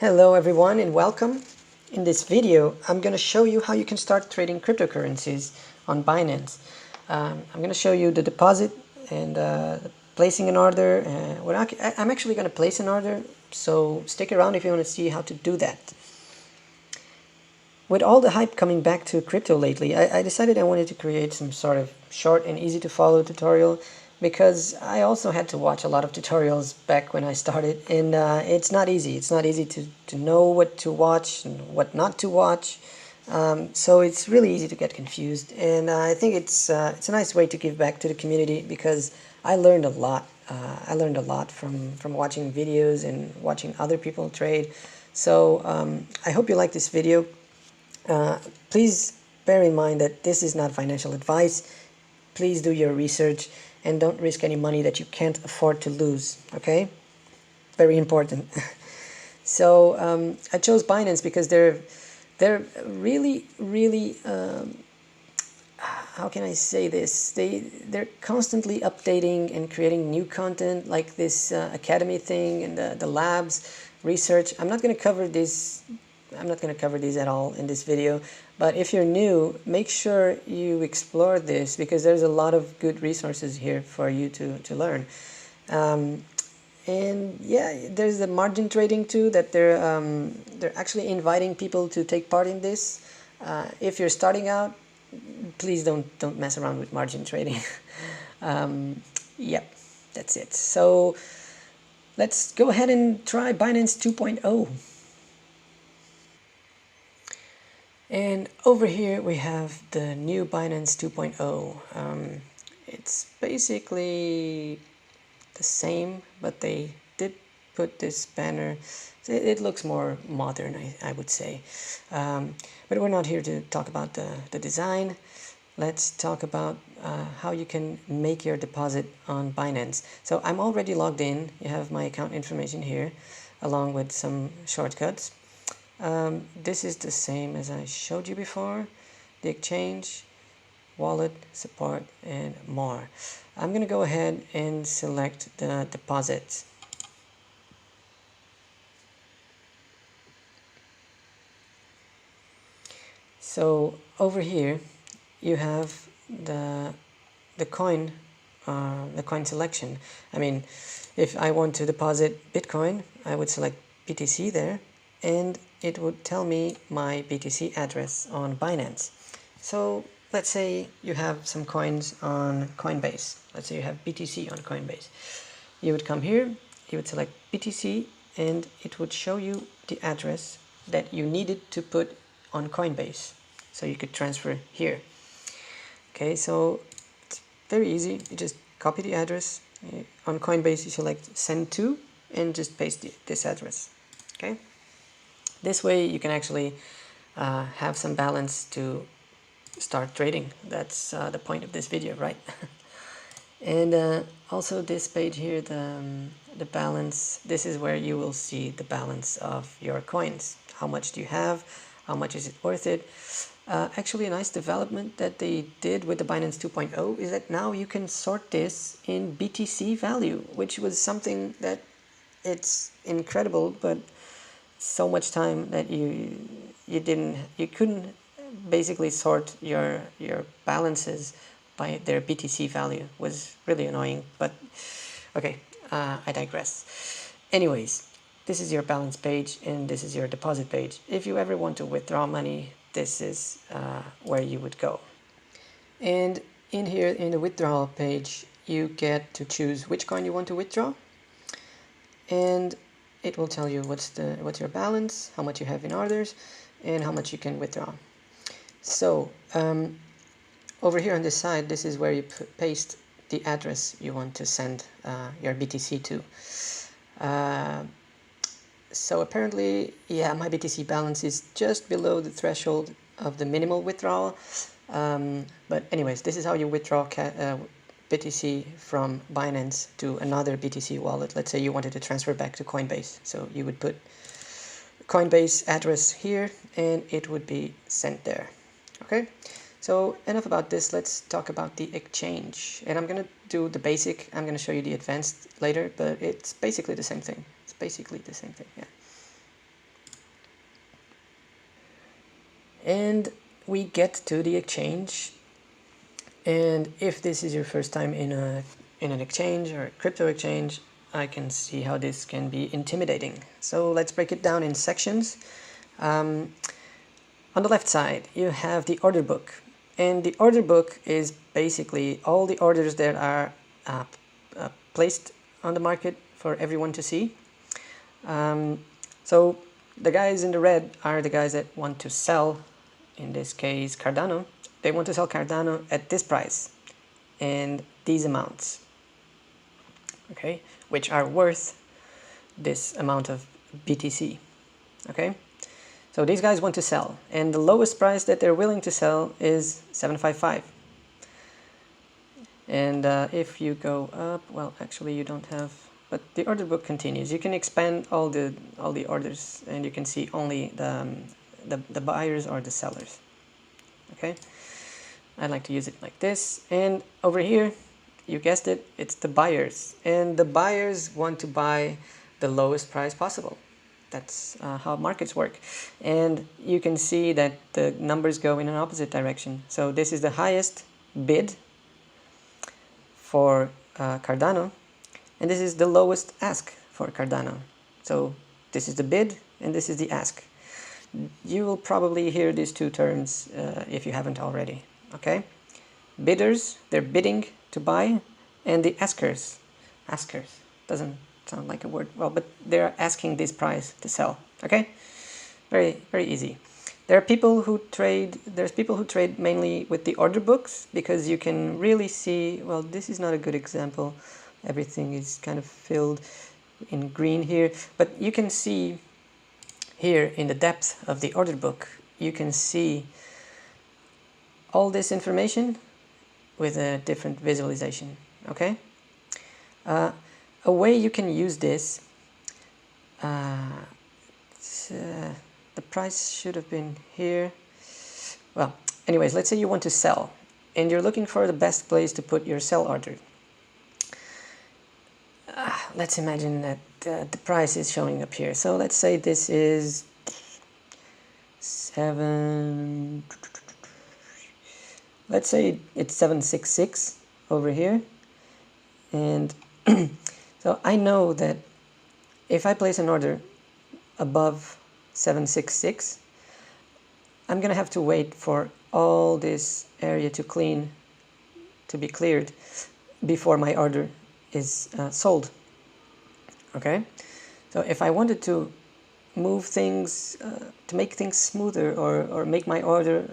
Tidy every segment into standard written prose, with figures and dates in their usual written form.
Hello everyone and welcome. In this video I'm going to show you how you can start trading cryptocurrencies on Binance. I'm going to show you the deposit and placing an order. I'm actually going to place an order, so stick around if you want to see how to do that. With all the hype coming back to crypto lately, I decided I wanted to create some sort of short and easy to follow tutorial, because I also had to watch a lot of tutorials back when I started, and it's not easy. It's not easy to know what to watch and what not to watch. So it's really easy to get confused, and I think it's a nice way to give back to the community, because I learned a lot. I learned a lot from watching videos and watching other people trade. So I hope you like this video. Please bear in mind that this is not financial advice. Please do your research and don't risk any money that you can't afford to lose, okay? Very important. So I chose Binance because they're really how can I say this? They're constantly updating and creating new content, like this academy thing and the labs research. I'm not going to cover this. I'm not going to cover these at all in this video, but if you're new, make sure you explore this, because there's a lot of good resources here for you to learn. And yeah, there's the margin trading too, that they're actually inviting people to take part in this. If you're starting out, please don't mess around with margin trading. Yep, that's it. So let's go ahead and try Binance 2.0. And over here we have the new Binance 2.0. It's basically the same, but they did put this banner. It looks more modern, I would say. But we're not here to talk about the design. Let's talk about how you can make your deposit on Binance. So I'm already logged in. You have my account information here, along with some shortcuts. This is the same as I showed you before: the exchange, wallet, support, and more. I'm going to go ahead and select the deposit. So over here you have the coin selection. I mean, if I want to deposit Bitcoin, I would select BTC there, and it would tell me my BTC address on Binance. So let's say you have some coins on Coinbase. Let's say you have BTC on Coinbase. You would come here, you would select BTC, and it would show you the address that you needed to put on Coinbase, so you could transfer here. Okay, so it's very easy. You just copy the address. On Coinbase you select send to and just paste this address. Okay, this way you can actually have some balance to start trading. That's the point of this video, right? And also this page here, the balance, this is where you will see the balance of your coins. How much do you have? How much is it worth it? Actually, a nice development that they did with the Binance 2.0 is that now you can sort this in BTC value, which was something that it's incredible, but so much time that you couldn't basically sort your balances by their BTC value. Was really annoying, but okay, I digress. Anyways, this is your balance page and this is your deposit page. If you ever want to withdraw money, this is where you would go. And in here, in the withdrawal page, you get to choose which coin you want to withdraw, and it will tell you what's your balance, how much you have in orders, and how much you can withdraw. So over here on this side, this is where you paste the address you want to send your BTC to. So apparently, yeah, my BTC balance is just below the threshold of the minimal withdrawal. But anyways, this is how you withdraw BTC from Binance to another BTC wallet. Let's say you wanted to transfer back to Coinbase. So you would put Coinbase address here and it would be sent there. Okay, so enough about this. Let's talk about the exchange. And I'm going to do the basic. I'm going to show you the advanced later, but it's basically the same thing. It's basically the same thing, yeah. And we get to the exchange. And if this is your first time in an exchange or a crypto exchange, I can see how this can be intimidating. So let's break it down in sections. On the left side, you have the order book. And the order book is basically all the orders that are placed on the market for everyone to see. So the guys in the red are the guys that want to sell, in this case Cardano. They want to sell Cardano at this price and these amounts, okay, which are worth this amount of BTC, okay? So these guys want to sell, and the lowest price that they're willing to sell is 755. And if you go up, well, actually you don't have, but the order book continues. You can expand all the orders, and you can see only the buyers or the sellers, okay? I like to use it like this. And over here, you guessed it, it's the buyers. And the buyers want to buy the lowest price possible. That's how markets work. And you can see that the numbers go in an opposite direction. So this is the highest bid for Cardano. And this is the lowest ask for Cardano. So this is the bid and this is the ask. You will probably hear these two terms if you haven't already. Okay, bidders, they're bidding to buy, and the askers doesn't sound like a word, well, but they're asking this price to sell. Okay, very easy. There's people who trade mainly with the order books, because you can really see, well, this is not a good example, everything is kind of filled in green here, but you can see here in the depth of the order book, you can see all this information with a different visualization, okay? A way you can use this, the price should have been here. Well, anyways, let's say you want to sell and you're looking for the best place to put your sell order. Let's imagine that the price is showing up here. So let's say this is 7... Let's say it's 766 over here, and so I know that if I place an order above 766, I'm gonna have to wait for all this area to be cleared before my order is sold. Okay, so if I wanted to move things, to make things smoother, or make my order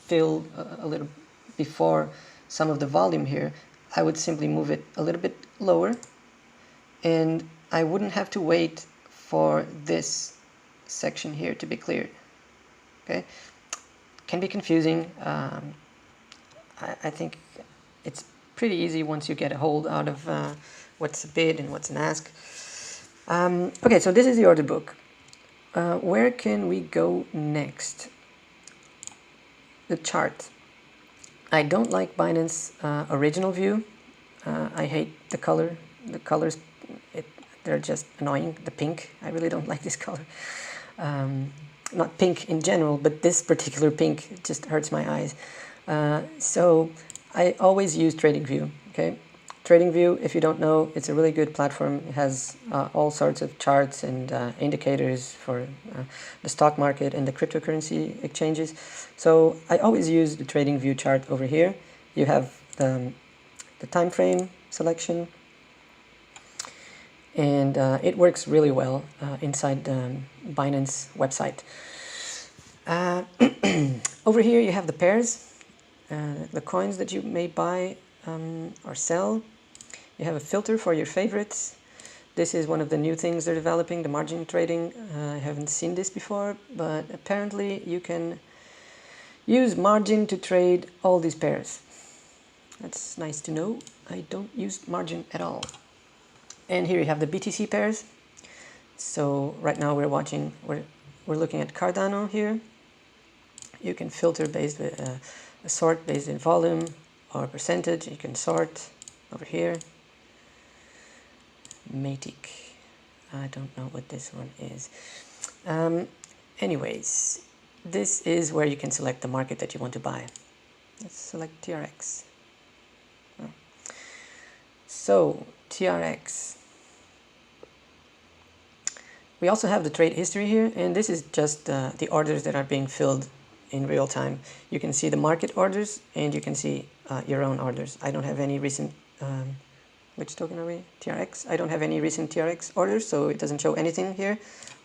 fill a little before some of the volume here, I would simply move it a little bit lower, and I wouldn't have to wait for this section here to be cleared. Okay, can be confusing. I think it's pretty easy once you get a hold out of what's a bid and what's an ask. Okay, so this is the order book. Where can we go next? The chart. I don't like Binance original view. I hate the color. The colors, they're just annoying. The pink, I really don't like this color. Not pink in general, but this particular pink just hurts my eyes. So I always use TradingView. Okay, TradingView, if you don't know, it's a really good platform. It has all sorts of charts and indicators for the stock market and the cryptocurrency exchanges. So I always use the TradingView chart over here. You have the time frame selection, and it works really well inside the Binance website. Over here you have the pairs, the coins that you may buy or sell. You have a filter for your favorites. This is one of the new things they're developing, the margin trading. I haven't seen this before, but apparently you can use margin to trade all these pairs. That's nice to know. I don't use margin at all. And here you have the BTC pairs. So right now we're looking at Cardano here. You can filter based with sort based in volume or percentage. You can sort over here. Matic. I don't know what this one is. Anyways, this is where you can select the market that you want to buy. Let's select TRX. So TRX. We also have the trade history here, and this is just the orders that are being filled in real time. You can see the market orders, and you can see your own orders. I don't have any recent, which token are we? TRX. I don't have any recent TRX orders, so it doesn't show anything here,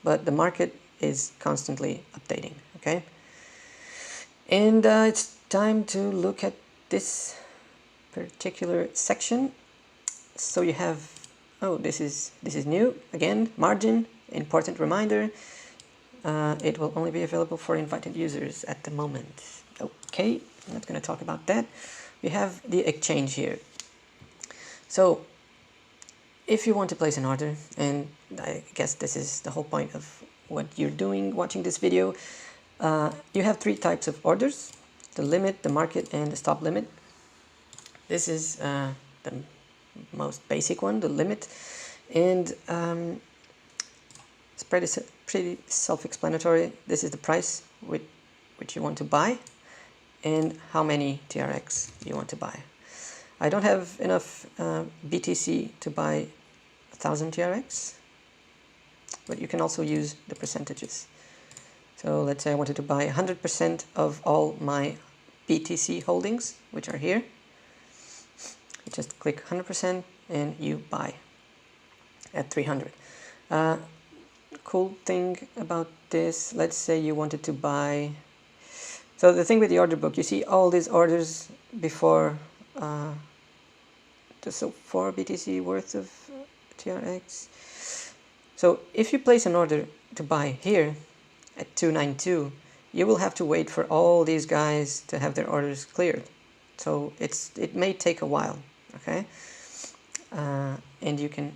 but the market is constantly updating, okay? And it's time to look at this particular section. So you have, oh, this is new, again, margin, important reminder, it will only be available for invited users at the moment. Okay, I'm not going to talk about that. We have the exchange here. So if you want to place an order, and I guess this is the whole point of what you're doing watching this video, you have three types of orders: the limit, the market, and the stop limit. This is the most basic one, the limit, and it's pretty self-explanatory. This is the price which you want to buy and how many TRX you want to buy. I don't have enough BTC to buy 1000 TRX, but you can also use the percentages. So let's say I wanted to buy 100% of all my BTC holdings, which are here. You just click 100% and you buy at 300. Cool thing about this, let's say you wanted to buy, so the thing with the order book, you see all these orders before, so 4 BTC worth of TRX. So if you place an order to buy here at 292, you will have to wait for all these guys to have their orders cleared. So it may take a while, okay? And you can,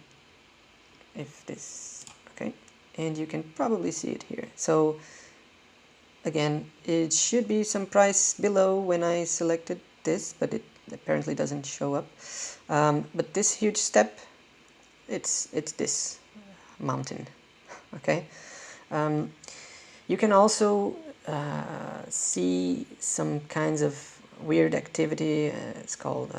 if this, okay, and you can probably see it here. So again, it should be some price below when I selected this, but it apparently doesn't show up. But this huge step, it's this mountain, okay? You can also see some kinds of weird activity. It's called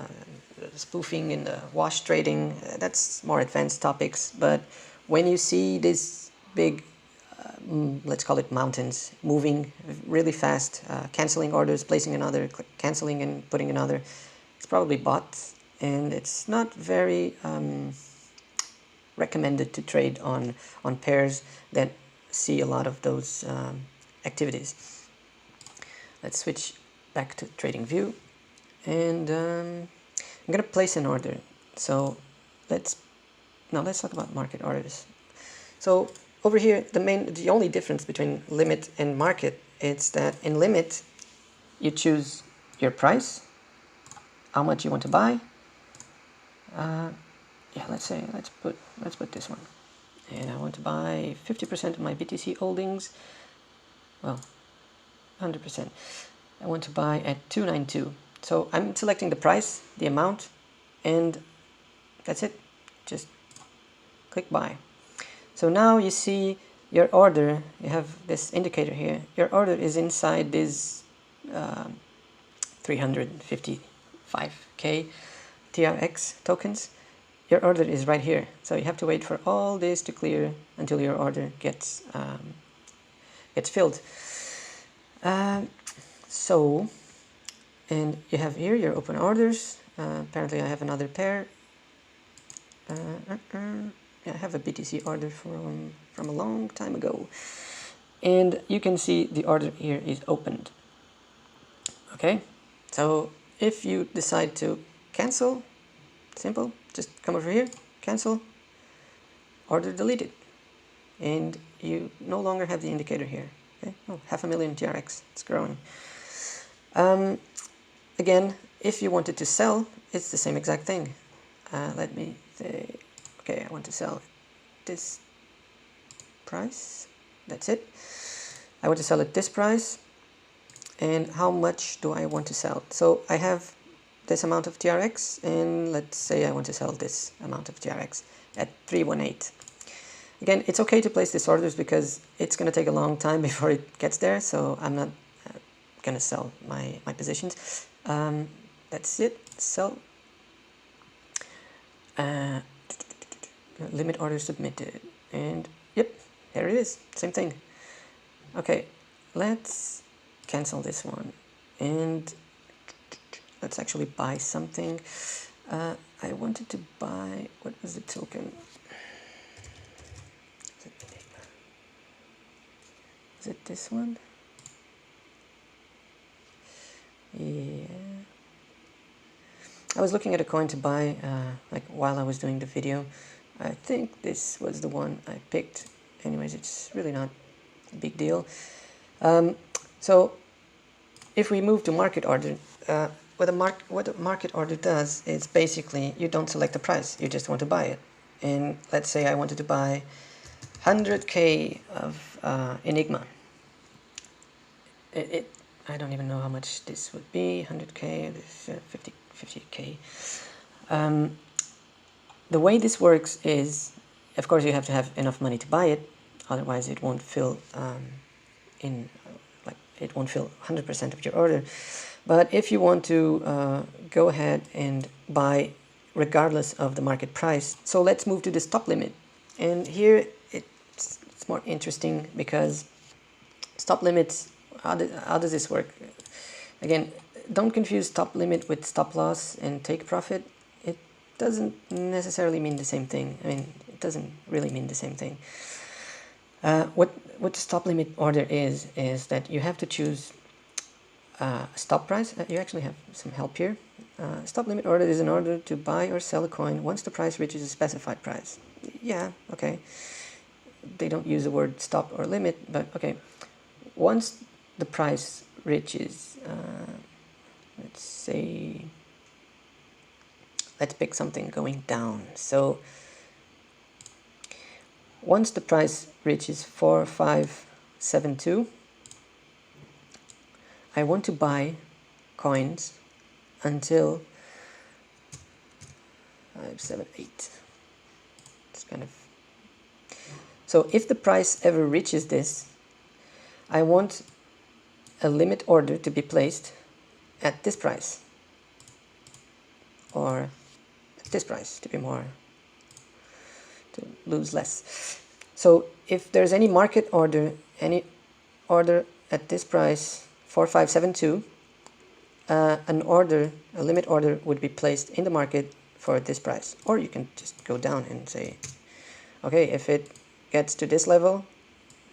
spoofing in the wash trading. That's more advanced topics, but when you see this big, let's call it mountains, moving really fast, canceling orders, placing another, canceling and putting another, it's probably bots, and it's not very recommended to trade on pairs that see a lot of those activities. Let's switch back to trading view, and I'm gonna place an order. So let's talk about market orders. So over here, the only difference between limit and market is that in limit you choose your price, how much you want to buy. Yeah, let's put this one, and I want to buy 50% of my BTC holdings. Well, 100%. I want to buy at 292. So I'm selecting the price, the amount, and that's it. Just click buy. So now you see your order, you have this indicator here. Your order is inside these 355k TRX tokens. Your order is right here. So you have to wait for all this to clear until your order gets filled. So, and you have here your open orders. Apparently I have another pair. I have a BTC order from a long time ago, and you can see the order here is opened. Okay, so if you decide to cancel, simple, just come over here, cancel, order deleted, and you no longer have the indicator here. Okay, oh, 500,000 TRX, it's growing. Again, if you wanted to sell, it's the same exact thing. Let me say, okay, I want to sell this price, that's it. I want to sell at this price, and how much do I want to sell? So I have this amount of TRX, and let's say I want to sell this amount of TRX at 318. Again, it's okay to place these orders because it's going to take a long time before it gets there, so I'm not going to sell my positions. That's it. Sell. Limit order submitted. And yep, there it is. Same thing. Okay, let's cancel this one. And let's actually buy something. I wanted to buy, what was the token? Is it this one? Yeah. I was looking at a coin to buy like while I was doing the video. I think this was the one I picked. Anyways, it's really not a big deal. So if we move to market order, what a market order does is basically you don't select the price, you just want to buy it. And let's say I wanted to buy 100k of Enigma. I don't even know how much this would be. 100k, 50k. The way this works is, of course, you have to have enough money to buy it, otherwise it won't fill it won't fill 100% of your order. But if you want to go ahead and buy regardless of the market price, so let's move to the stop limit. And here it's more interesting because stop limits, how does this work? Again, don't confuse stop limit with stop loss and take profit. It doesn't necessarily mean the same thing. I mean, it doesn't really mean the same thing. What the stop limit order is that you have to choose a stop price. You actually have some help here. Stop limit order is an order to buy or sell a coin once the price reaches a specified price. Yeah, okay. They don't use the word stop or limit, but okay. Once the price reaches, let's say, let's pick something going down. So once the price reaches 4572, I want to buy coins until 578. It's kind of, so if the price ever reaches this, I want a limit order to be placed at this price, or at this price to be more, to lose less. So if there's any market order, any order at this price 4572, a limit order would be placed in the market for this price. Or you can just go down and say, okay, if it gets to this level,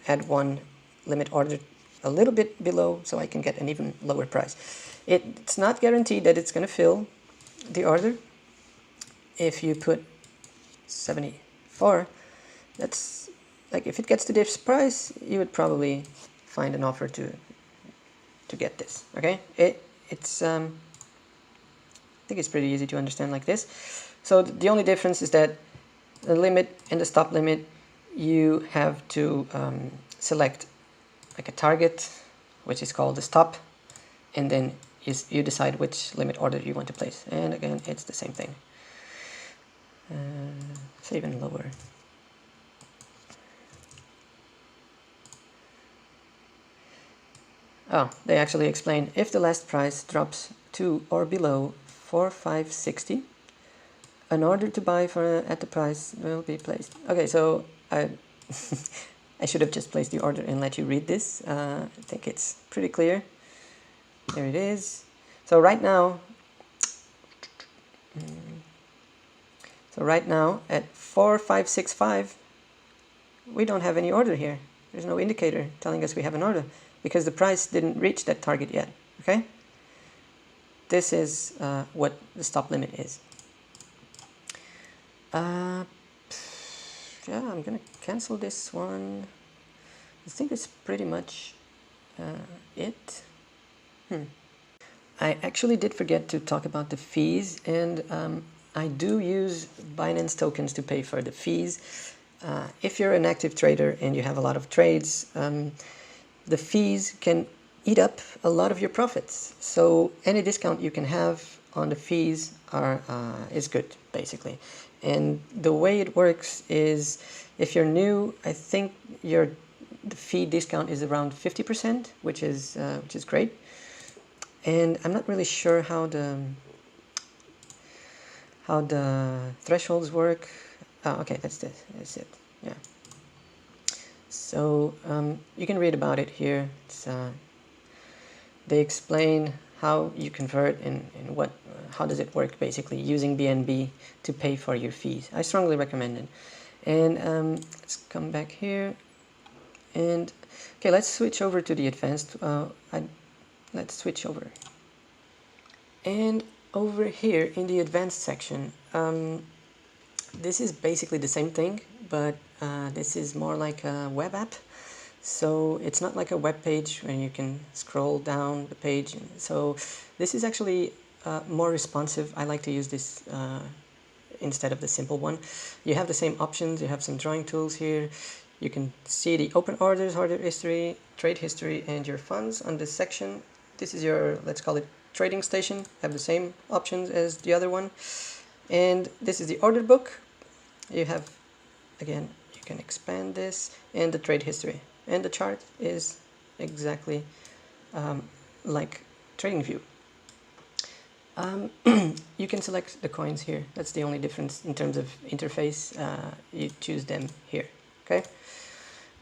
add one limit order a little bit below so I can get an even lower price. It's not guaranteed that it's going to fill the order. If you put 74, that's like, if it gets to this price, you would probably find an offer to get this. Okay, it's I think it's pretty easy to understand like this. So the only difference is that the limit and the stop limit, you have to select like a target, which is called the stop, and then you decide which limit order you want to place. And again, it's the same thing. It's even lower. Oh, they actually explain if the last price drops to or below 4560, an order to buy at the price will be placed. Okay, so I should have just placed the order and let you read this. I think it's pretty clear. There it is. So right now at 4565, we don't have any order here. There's no indicator telling us we have an order because the price didn't reach that target yet. Okay? This is what the stop limit is. Yeah, I'm gonna cancel this one. I think that's pretty much it. I actually did forget to talk about the fees, and I do use Binance tokens to pay for the fees. If you're an active trader and you have a lot of trades, the fees can eat up a lot of your profits. So any discount you can have on the fees is good, basically. And the way it works is, if you're new, I think the fee discount is around 50%, which is great. And I'm not really sure how the thresholds work. Oh, okay, that's it. Yeah. So you can read about it here. They explain how you convert and how does it work, basically using BNB to pay for your fees. I strongly recommend it. And let's come back here, and okay, let's switch over to the advanced. Let's switch over, and over here in the advanced section, this is basically the same thing, but this is more like a web app. So it's not like a web page where you can scroll down the page. So this is actually more responsive. I like to use this instead of the simple one. You have the same options. You have some drawing tools here. You can see the open orders, order history, trade history, and your funds on this section. This is your, let's call it, trading station. Have the same options as the other one. And this is the order book. You have, again, you can expand this, and the trade history. And the chart is exactly like TradingView. You can select the coins here. That's the only difference in terms of interface. You choose them here. Okay, I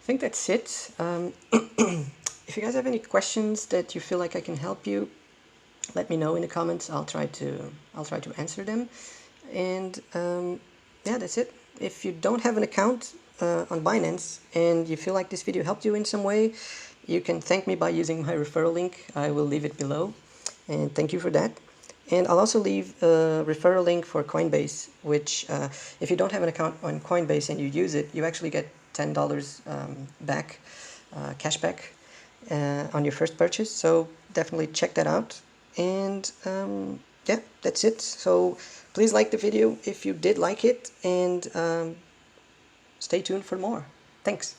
think that's it. If you guys have any questions that you feel like I can help you, let me know in the comments. I'll try to answer them. And yeah, that's it. If you don't have an account on Binance and you feel like this video helped you in some way, you can thank me by using my referral link. I will leave it below, and thank you for that. And I'll also leave a referral link for Coinbase, which if you don't have an account on Coinbase and you use it, you actually get $10 back, cash back on your first purchase. So definitely check that out. And yeah, that's it. So please like the video if you did like it, and stay tuned for more. Thanks.